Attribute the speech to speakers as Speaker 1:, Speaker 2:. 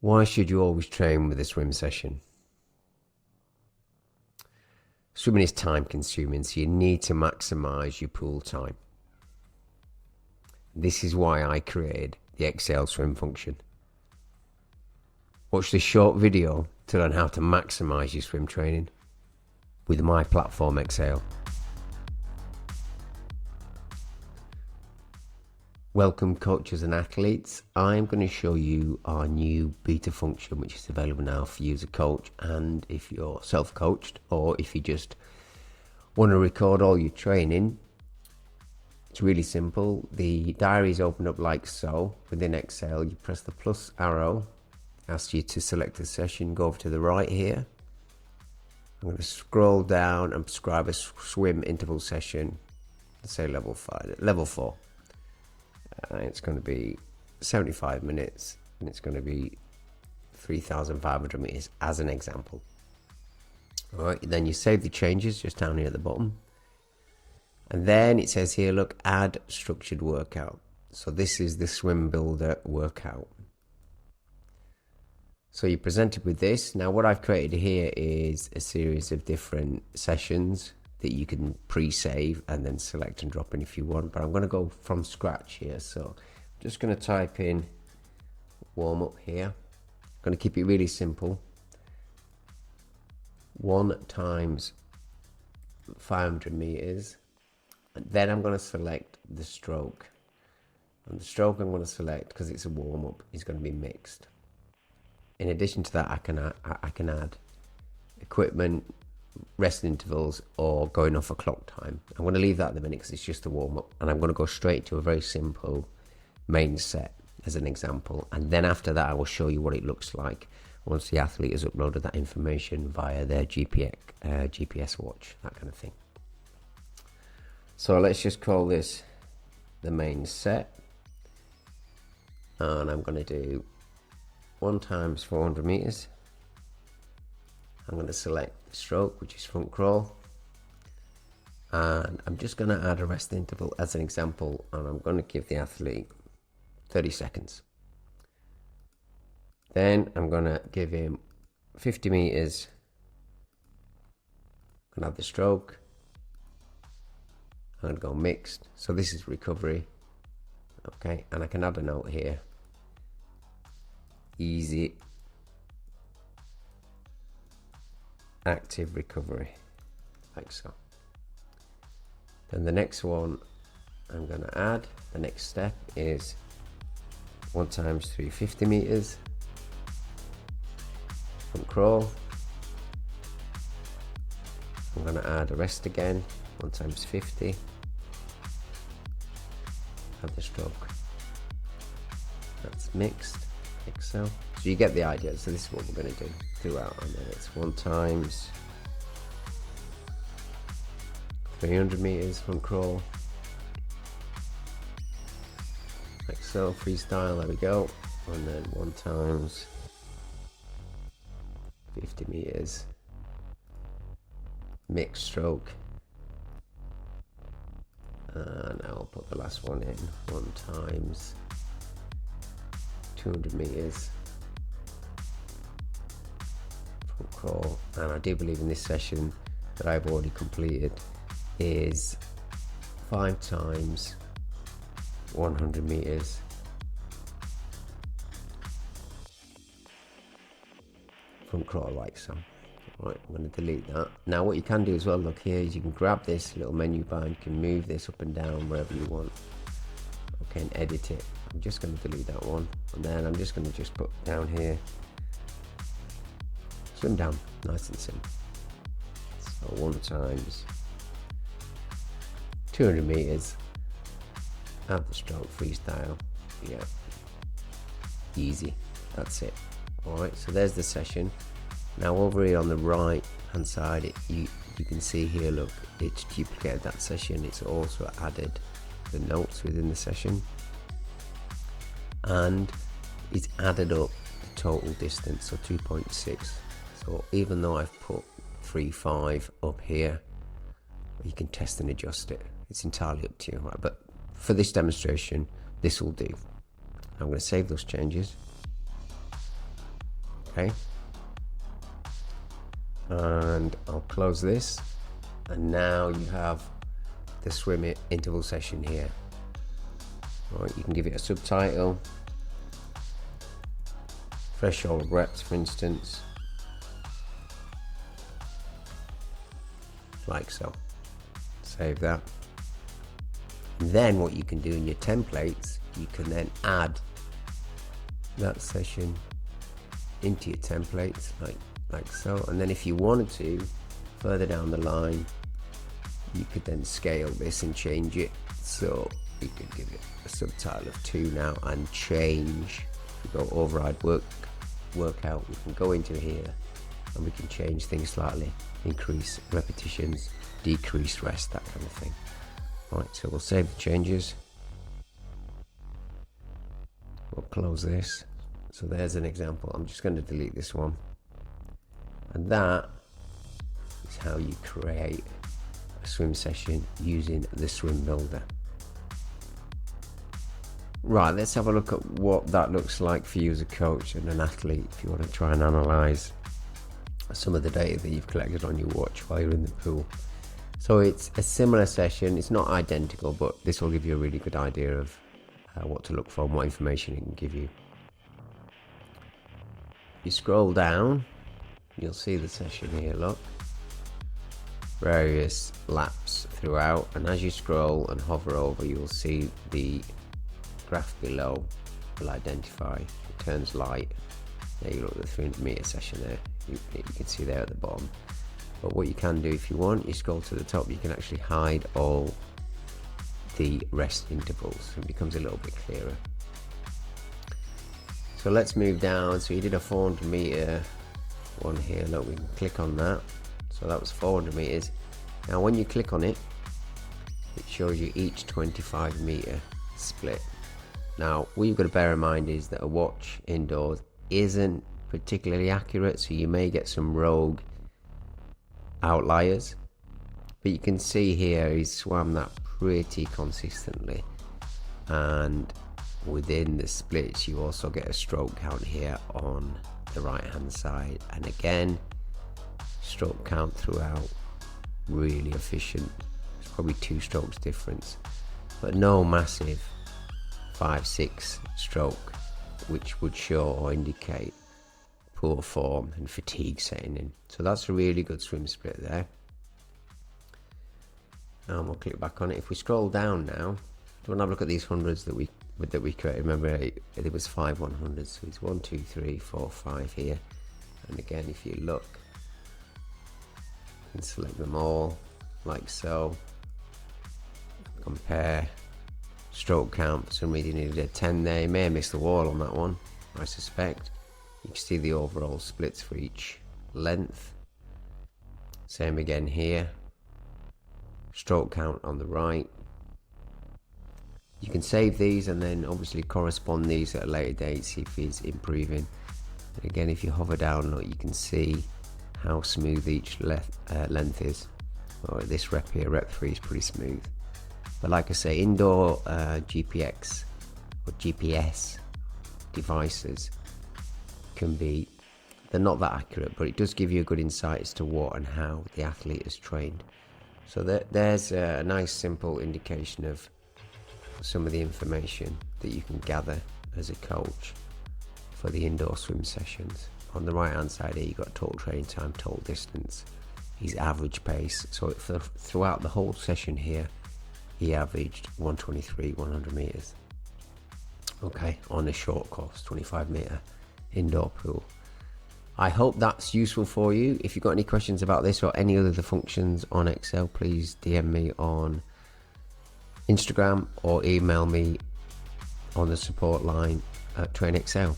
Speaker 1: Why should you always train with a swim session? Swimming is time consuming, so you need to maximize your pool time. This is why I created the Xhale swim function. Watch this short video to learn how to maximize your swim training with my platform Xhale. Welcome coaches and athletes. I'm going to show you our new beta function, which is available now for you as a coach, and if you're self-coached or if you just want to record all your training. It's really simple. The diary is opened up like so. Within Xhale, you press the plus arrow, asks you to select a session, go over to the right here. I'm going to scroll down and prescribe a swim interval session, let's say level 4. It's going to be 75 minutes and it's going to be 3,500 meters as an example. All right, then you save the changes just down here at the bottom. And then it says here, look, add structured workout. So this is the swim builder workout. So you're presented with this. Now what I've created here is a series of different sessions that you can pre-save and then select and drop in if you want, but I'm going to go from scratch here. So I'm just going to type in warm up here. I'm going to keep it really simple. 1 times 500 meters, and then I'm going to select the stroke, and the stroke I'm going to select, because it's a warm-up, is going to be mixed. In addition to that, I can add equipment, rest intervals, or going off a clock time. I'm going to leave that at the minute because it's just a warm-up, and I'm going to go straight to a very simple main set as an example, and then after that I will show you what it looks like once the athlete has uploaded that information via their GPS watch, that kind of thing. So let's just call this the main set, and I'm going to do 1 times 400 meters. I'm going to select the stroke, which is front crawl, and I'm just going to add a rest interval as an example, and I'm going to give the athlete 30 seconds. Then I'm going to give him 50 meters. I'm going to have the stroke. I'm going to go mixed. So this is recovery. Okay, and I can add a note here. Easy active recovery, like so. Then the next one I'm going to add, the next step is 1 times 350 meters. Front crawl. I'm going to add a rest again, 1 times 50. Add the stroke. That's mixed, like so. So you get the idea. So this is what we're going to do throughout, and then it's 1 times 300 meters front crawl, like so. Freestyle, there we go. And then 1 times 50 meters mixed stroke, and I'll put the last one in, 1 times 200 meters front crawl. And I do believe in this session that I've already completed is 5 times 100 meters front crawl, like so. Right, I'm going to delete that. Now what you can do as well, look here, is you can grab this little menu bar and you can move this up and down wherever you want. Okay, and edit it. I'm just going to delete that one, and then I'm just going to just put down here, swim down, nice and simple. So 1 times 200 meters, add the stroke, freestyle, yeah, easy, that's it. Alright, so there's the session. Now over here on the right hand side, you can see here, look, it's duplicated that session. It's also added the notes within the session, and it's added up the total distance, so 2.6. So even though I've put 3.5 up here, you can test and adjust it. It's entirely up to you, right? But for this demonstration, this will do. I'm going to save those changes. Okay, and I'll close this, and now you have the swim interval session here. Right, you can give it a subtitle, threshold reps for instance, like so. Save that. And then what you can do in your templates, you can then add that session into your templates like so. And then if you wanted to, further down the line, you could then scale this and change it. So you could give it a subtitle of 2 now and change. If we go override workout, we can go into here and we can change things slightly, increase repetitions, decrease rest, that kind of thing. Right, so we'll save the changes. We'll close this. So there's an example. I'm just going to delete this one. And that is how you create a swim session using the swim builder. Right, let's have a look at what that looks like for you as a coach and an athlete if you want to try and analyze some of the data that you've collected on your watch while you're in the pool. So it's a similar session. It's not identical, but this will give you a really good idea of what to look for and what information it can give you. If you scroll down, you'll see the session here, look. Various laps throughout, and as you scroll and hover over, you'll see the graph below will identify. It turns light. There you look at the 300 meter session there. You can see there at the bottom. But what you can do if you want, you scroll to the top, you can actually hide all the rest intervals. It becomes a little bit clearer. So let's move down. So you did a 400 meter one here. Look, we can click on that. So that was 400 meters. Now when you click on it, it shows you each 25 meter split. Now what you've got to bear in mind is that a watch indoors isn't particularly accurate, so you may get some rogue outliers, but you can see here he's swam that pretty consistently, and within the splits you also get a stroke count here on the right hand side, and again stroke count throughout, really efficient. It's probably 2 strokes difference, but no massive 5-6 stroke which would show or indicate poor form and fatigue setting in. So that's a really good swim split there. And we'll click back on it. If we scroll down now, do you want to have a look at these hundreds that we created? Remember, it was 5 100s, so it's 1 2 3 4 5 here. And again, if you look, you can select them all like so. Compare stroke count. For some reason, you needed a 10 there. You may have missed the wall on that one, I suspect. You can see the overall splits for each length. Same again here. Stroke count on the right. You can save these and then obviously correspond these at a later date, see if he's improving. And again, if you hover down, look, you can see how smooth each length is. Well, this rep here, rep 3, is pretty smooth. But like I say, indoor GPS devices they're not that accurate, but it does give you a good insight as to what and how the athlete is trained. So there's a nice simple indication of some of the information that you can gather as a coach for the indoor swim sessions. On the right hand side here, you've got total training time, total distance, his average pace. So throughout the whole session here, he averaged 123 100 meters, okay, on a short course, 25 meter indoor pool. I hope that's useful for you. If you've got any questions about this or any other of the functions on Excel, please DM me on Instagram or email me on the support line at Train Xhale.